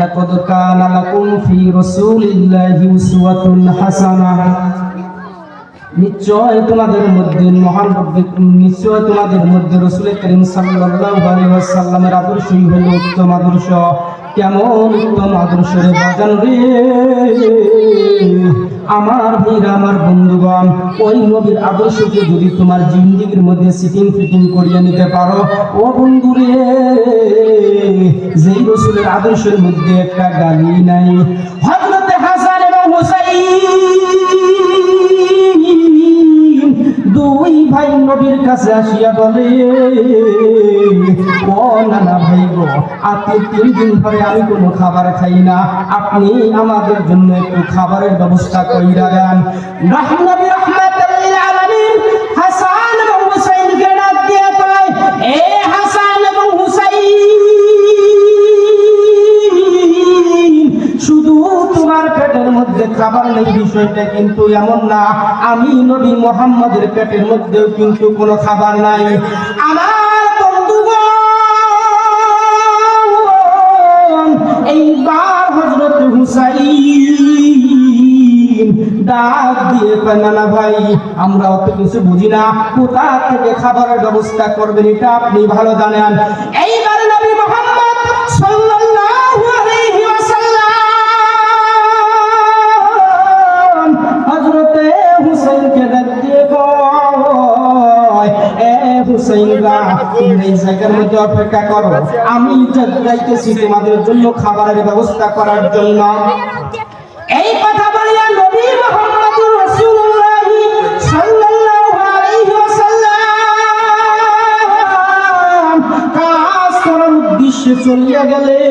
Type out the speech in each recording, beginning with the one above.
লাকাদ কানা লাকুম ফি রাসূলিল্লাহি উসওয়াতুন হাসানাহ। নিশ্চয় তোমাদের মধ্যে রাসূল করিম সাল্লাল্লাহু আলাইহি ওয়াসাল্লামের আদর্শই হলো উত্তম আদর্শ। কেমন উত্তম আদর্শ রে বাজান রে আমার ভাইরা, আমার বন্ধুগণ, ওই নবীর আদর্শকে যদি তোমার জিন্দেগির মধ্যে ফিটিং করিয়ে নিতে পারো, ও বন্ধু রে, যেই রাসূলের আদর্শের মধ্যে একটা গালি নাই। হযরত হাসান এবং হুসাইন দুই ভাই নবীর কাছে আসিয়া বলে, ও নানা ভাই গো, আজকে 3 দিন ধরে আমি কোনো খাবার খাই না, আপনি আমাদের জন্য একটু খাবারের ব্যবস্থা কইরা দেন। রাহমাতুল লিল আলামিন হাসান এবং হুসাইনকে ডাক দিয়ে কয়, এ হাসান এবং হুসাইন, শুধু তোমার পেটের মধ্যে খাবার নেই বিষয়টা কিন্তু এমন না, আমি নবী মুহাম্মদের পেটের মধ্যেও কিন্তু কোনো খাবার নাই। আমার বন্ধুগণ, এইবার হযরত হুসাইন ডাক দিয়ে কয়, নানা ভাই, আমরা অত কিছু বুঝি না, কোথা থেকে খাবারের ব্যবস্থা করবেন এটা আপনি ভালো জানেন। এইবার নবী মুহাম্মদ সাল্লাল্লাহু আলাইহি ওয়াসাল্লাম হযরত হুসাইনকে ডাক দিয়ে কয়, এ হুসাইন গা, তুমি এই জায়গার মধ্যে অপেক্ষা করো, আমি যাইতেছি তোমাদের জন্য খাবারের ব্যবস্থা করার জন্য। এই কথা বলিয়া নবী মুহাম্মদুর রাসূলুল্লাহ সাল্লাল্লাহু আলাইহি ওয়াসাল্লাম কাজ করার উদ্দেশ্যে চলিয়া গেলেন।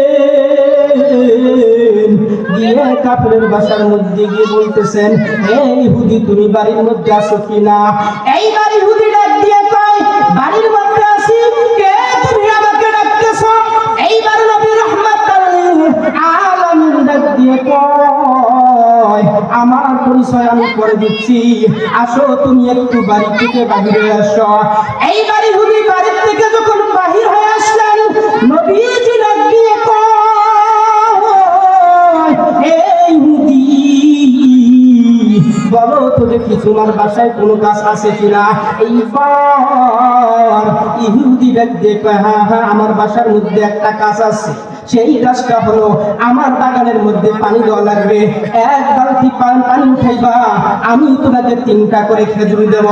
গিয়ে কাফেরের বাসার মধ্যে গিয়ে বলতেছেন, হে ইহুদি, তুমি বাড়ির মধ্যে আছো কিনা? এইবার ইহুদি ডাক দিয়ে কয়, বাড়ির মধ্যে আছি, কে তুমি আমাকে ডাকতেছো? এইবার নবী রাহমাতুল লিল আলামিন ডাক দিয়ে কয়, আমার পরিচয় আমি করে দিচ্ছি, আসো তুমি একটু বাড়ি থেকে বাহিরে আসো। এইবার ইহুদি বাড়ি থেকে যখন বাহির হয়ে আসলেন, নবীজি ডাক দিয়ে কয়, হে ইহুদি, বলো তো দেখি তোমার বাসায় কোনো কাজ আছে কিনা? এইবার ইহুদি ডাক দিয়ে কয়, হ্যাঁ হ্যাঁ, আমার বাসার মধ্যে একটা কাজ আছে। সেই কাজটা হলো, আমার বাগানের মধ্যে পানি দেওয়া লাগবে, 1 বালতি পানি উঠাইবা, আমি তোমাদের 3টা করে খেজুর দেব।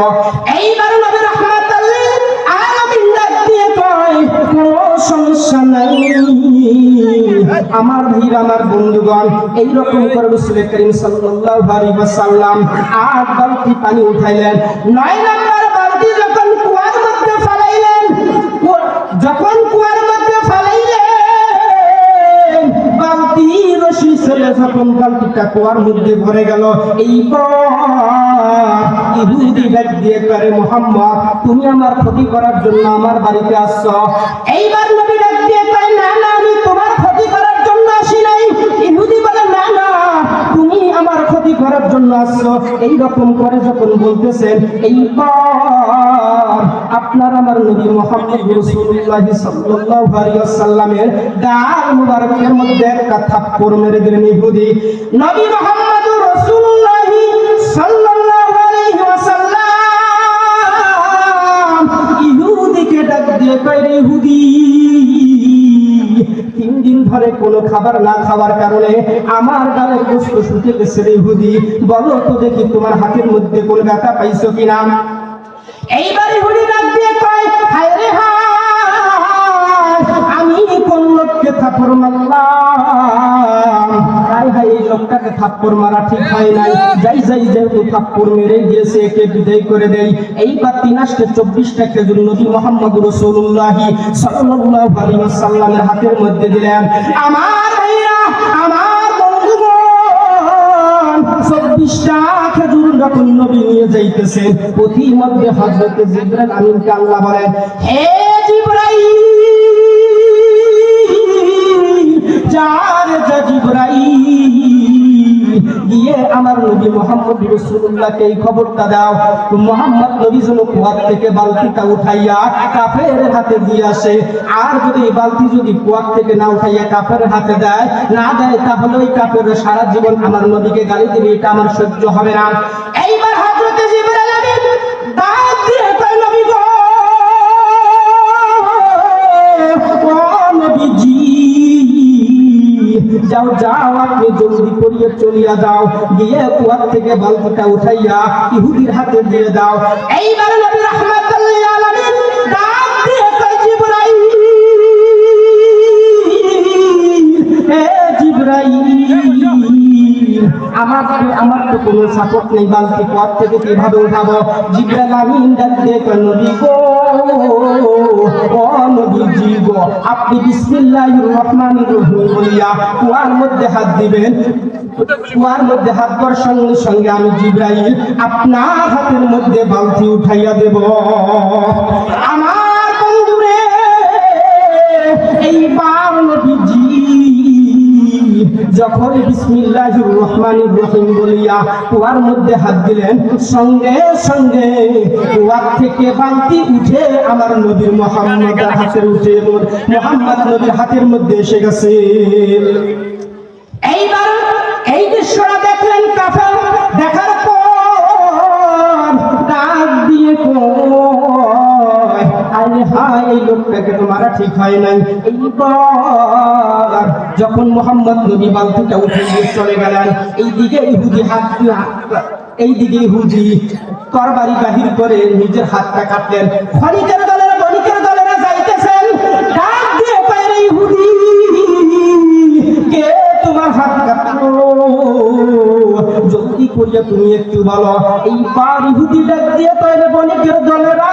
এইবার নবী রাহমাতুল লিল আলামিন ডাক দিয়ে কয়, কোনো সমস্যা নাই। আমার ভাইরা, আমার বন্ধুগণ, এইরকম করে রাসূল করিম সাল্লাল্লাহু আলাইহি ওয়াসাল্লাম 8 বালতি পানি উঠাইলেন। 9 নম্বর বালতি যখন কুয়ার মধ্যে ফেলাইলেন, যখন কুয়ার মধ্যে ফেলাইলেন, বালতি রশি ছেলে যখন বালতিটা কুয়ার মধ্যে ভরে গেল, এইবার ইহুদি ডাক দিয়ে করে, মুহাম্মদ, তুমি আমার ক্ষতি করার জন্য আমার বাড়িতে আসছো? এইবার নবী ডাক দিয়ে কয়, না না, আমি তোমার ক্ষতি করার জন্য আসি নাই। ইহুদি বলে, না না, তুমি আমার ক্ষতি করার জন্য আসছো। এইরকম করে যখন বলতেছেন, এইবার আপনার আমার নবী মুহাম্মদ রাসূলুল্লাহ সাল্লাল্লাহু আলাইহি ওয়াসাল্লামের গাল মুবারকের মধ্যে একটা থাপ্পড় মেরে দিলেন ইহুদি। নবী মুহাম্মদ রাসূলুল্লাহ সাল্লাল্লাহু আলাইহি ওয়াসাল্লাম ইহুদিকে ডাক দিয়ে কয়, রে ইহুদি, 3 দিন ধরে কোনো খাবার না খাওয়ার কারণে আমার গালে গোশত শুকে গেছে রে ইহুদি, বলো তো দেখি তোমার হাতের মধ্যে কোন ব্যথা পাইছো কিনা? এইবার ইহুদি ডাক দিয়ে কয়, হায় রে হায়, আমি কোন লোককে থাপ্পড় মারলাম? হায় হায়, এই লোকটাকে থাপ্পড় মারা ঠিক হয় নাই, যাই যেহেতু থাপ্পড় মেরে দিয়েছে, একে বিদায় করে দেই। এইবার 324টা খেজুর নবী মুহাম্মদ রাসূলুল্লাহ সাল্লাল্লাহু আলাইহি ওয়াসাল্লামের হাতের মধ্যে দিলেন। আমার ভাইরা, আমার বন্ধুগণ, 24টা খেজুর যখন নবী নিয়ে যাইতেছে, প্রতিমধ্যে হযরত জিবরাইল আমিনকে আল্লাহ বলেন, হে জিবরাইল, যা জিবরাইল, গিয়ে আমার নবী মুহাম্মদ রাসূলুল্লাহকে এই খবরটা দাও, মুহাম্মদ নবী যেন কুয়ার থেকে বালতিটা উঠাইয়া কাফেরের হাতে দিয়ে আসে। আর যদি এই বালতি যদি কুয়ার থেকে না উঠাইয়া কাফেরের হাতে দেয়, না দেয়, তাহলে ওই কাফের সারা জীবন আমার নবীকে গালি দিবে, এটা আমার সহ্য হবে না। এইবার হযরতে জিবরাইল আমিন ডাক দিয়ে কয়, নবী গো, ও নবীজি, যাও যাও, আপনি জলদি করিয়ে চলিয়া যাও, গিয়ে কুয়ার থেকে বালতিটা উঠাইয়া ইহুদির হাতে দিয়ে দাও। এইবার নবী রাহমাতুল লিল আলামিন ডাক দিয়ে কয়, জিবরাইল, হে জিবরাইল, আমার তো কোনো সাপোর্ট নেই, বালতি কুয়ার থেকে কিভাবে উঠাবো? জিবরাইল আমিন ডাক দিয়ে কয়, নবী গো, ও নবীজি গো, আপনি বিসমিল্লাহির রহমানির রহিম বলিয়া কুয়ার মধ্যে হাত দিবেন। কুয়ার মধ্যে হাত দেওয়ার সঙ্গে সঙ্গে আমি জিবরাইল আপনার হাতের মধ্যে বালতি উঠাইয়া দেব। আমার বন্ধুরে, এইবার নবীজি যখন বিসমিল্লাহির রহমানির রহিম বলিয়া কুয়ার মধ্যে হাত দিলেন, সঙ্গে সঙ্গে কুয়ার থেকে বালতি উঠে আমার নবী মুহাম্মদের হাতের উঠে মুহাম্মদ নবীর হাতের মধ্যে এসে গেছে। এইবার এই দৃশ্যটা দেখলেন কাফের, দেখার পর ডাক দিয়ে কয়, আরে হায়, এই লোকটাকে তো মারা ঠিক হয় নাই। এইবার যখন মুহাম্মদ নবী বালতিটা উঠে দিয়ে চলে গেলেন, এইদিকে ইহুদি এইদিকে ইহুদি তরবারি বাহির করে নিজের হাতটা কাটলেন। ক্ষণিকের দলেরা যাইতেছেন, ডাক দিয়ে কয়, রে ইহুদি, কে তোমার হাত কাটলো? জলদি করিয়া তুমি একটু বলো। এইবার ইহুদি ডাক দিয়ে কয়, রে বণিকের দলেরা,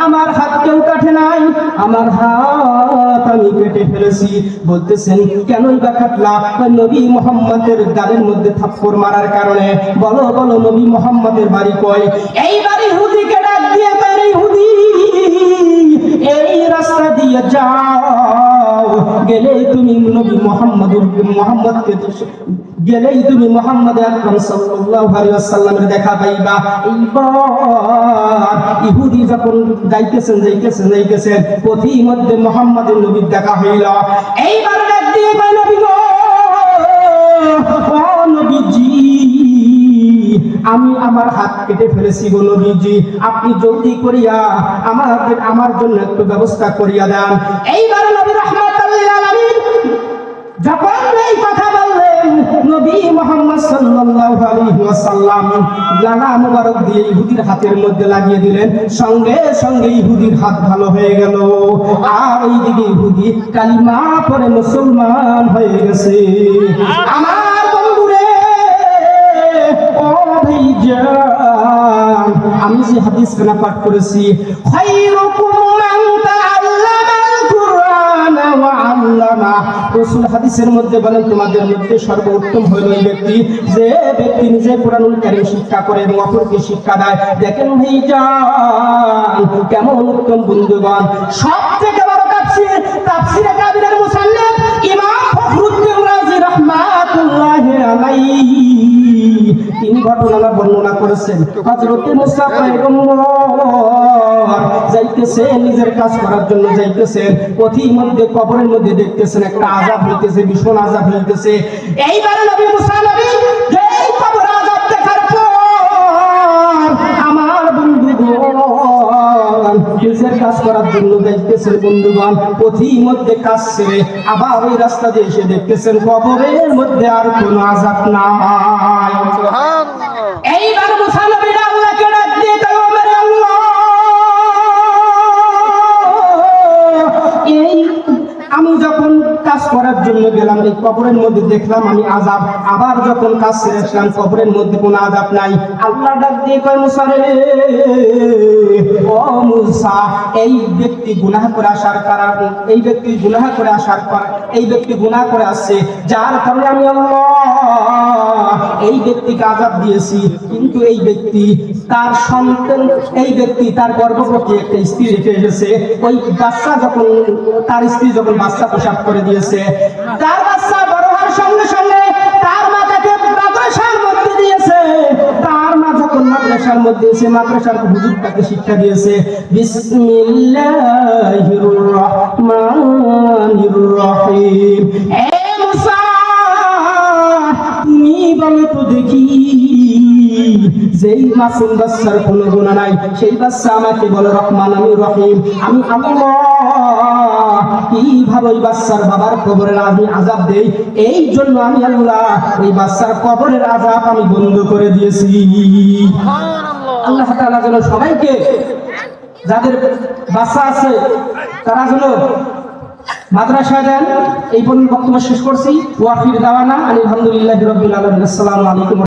আমার হাত কেউ কাটে নাই, আমার হাত আমি কেটে ফেলেছি। বলতেছেন, কেনই বা কাটলা? নবী মুহাম্মদের গালের মধ্যে থাপ্পড় মারার কারণে। বলো বলো, নবী মুহাম্মদের বাড়ি কই? এইবার ইহুদিকে ডাক দিয়ে কয়, রে ইহুদি, এই রাস্তা দিয়ে যাও, গেলেই তুমি নবী মুহাম্মদকে গেলেই তুমি মুহাম্মদ আকরাম সাল্লাল্লাহু আলাইহি ওয়াসাল্লামের দেখা পাইবা। এইবার ইহুদি যখন যাইতেছেন পথির মধ্যে মুহাম্মদের নবীর দেখা হইল। এইবার ডাক দিয়ে কয়, নবী গো, ও নবীজি, আমি আমার হাত কেটে ফেলেছি গো নবীজি, আপনি জলদি করিয়া আমার জন্য একটু ব্যবস্থা করিয়া দেন। এইবার নবী রাহমাতুল লিল আলামিন যখন এই কথা বললেন, নবী মুহাম্মদ সাল্লাল্লাহু আলাইহি ওয়াসাল্লাম লালা মুবারক দিয়ে ইহুদির হাতের মধ্যে লাগিয়ে দিলেন। সঙ্গে সঙ্গে ইহুদির হাত ভালো হয়ে গেল, আর ওইদিকে ইহুদি কালিমা পড়ে মুসলমান হয়ে গেছে। আমার বন্ধুরে, ও ভাইজান, আমি যে হাদিস খানা পাঠ করেছি, খায়রুকুম মান তাআল্লামাল কুরআনা ওয়া আল্লামা, রাসূল হাদিসের মধ্যে বলেন, তোমাদের মধ্যে সর্বোত্তম হলো এই ব্যক্তি যে ব্যক্তি নিজে কোরআনুল কারীম শিক্ষা করে এবং অপরকে শিক্ষা দেয়। দেখেন ভাইজান, কেমন উত্তম বন্ধুগণ। সবথেকে বড় তাফসীরে কাবীরের মুসান্নিফ ইমাম ফখরুদ্দীন রাজি রাহমাতুল্লাহি আলাইহি তিনি ঘটনা বর্ণনা করেছেন। হযরত মুসা পয়গম্বর যাইতেছেন, নিজের কাজ করার জন্য যাইতেছেন, পথির মধ্যে কবরের মধ্যে দেখতেছেন একটা আযাব হইতেছে, ভীষণ আযাব হইতেছে। এইবার নবী মুসা নবী এই কবর আযাব দেখার পর আমার বন্ধুগণ নিজের কাজ করার জন্য যাইতেছেন। বন্ধুগণ, পথির মধ্যে কাজ ছেড়ে আবার ওই রাস্তা দিয়ে এসে দেখতেছেন কবরের মধ্যে আর কোনো আযাব নাই। এইবার মুসা নবী আল্লাহকে ডাক দিয়ে কয়, ও মেরে আল্লাহ, এই আমি যখন কাজ করার জন্য গেলাম, এই কবরের মধ্যে দেখলাম আমি আযাব, আবার যখন কাজ ছেড়ে আসলাম কবরের মধ্যে কোনো আযাব নাই। আল্লাহ ডাক দিয়ে কয়, মুসা রে, ও মুসা, এই ব্যক্তি গুনাহ করে আসার কারণে, এই ব্যক্তি গুনাহ করে আসছে, যার কারণে আমি আল্লাহ এই ব্যক্তিকে আযাব দিয়েছি। কিন্তু এই ব্যক্তি তার সন্তান, এই ব্যক্তি তার গর্ভবতী একটা স্ত্রী রেখে এসেছে। ওই বাচ্চা যখন তার স্ত্রী যখন বাচ্চা প্রসব করে দিয়েছে, তার বাচ্চা বড় হওয়ার সঙ্গে সঙ্গে তার মাথাকে মাদ্রাসার মধ্যে এসে মাদ্রাসার হুজুর তাকে শিক্ষা দিয়েছে বিসমিল্লাহির রহমানির রহিম। এ মুসা, তুমি বলো তো দেখি, যেই মাসুম বাচ্চার কোনো গুনাহ নাই সেই বাচ্চা আমাকে বলে রহমান আমি রহিম, আমি আল্লাহ কিভাবে ওই বাচ্চার বাবার কবরের আমি আযাব দেই, এই জন্য আমি আল্লাহ ওই বাচ্চার কবরের আযাব আমি বন্ধ করে দিয়েছি। আল্লাহ তাআলা যেন সবাইকে, যাদের বাচ্চা আছে তারা যেন মাদ্রাসায় দেন। এই পর্যন্ত বক্তব্য শেষ করছি। ওয়া আখির দাওয়ানা আলহামদুলিল্লাহি রাব্বিল আলামিন। আসসালামু আলাইকুম।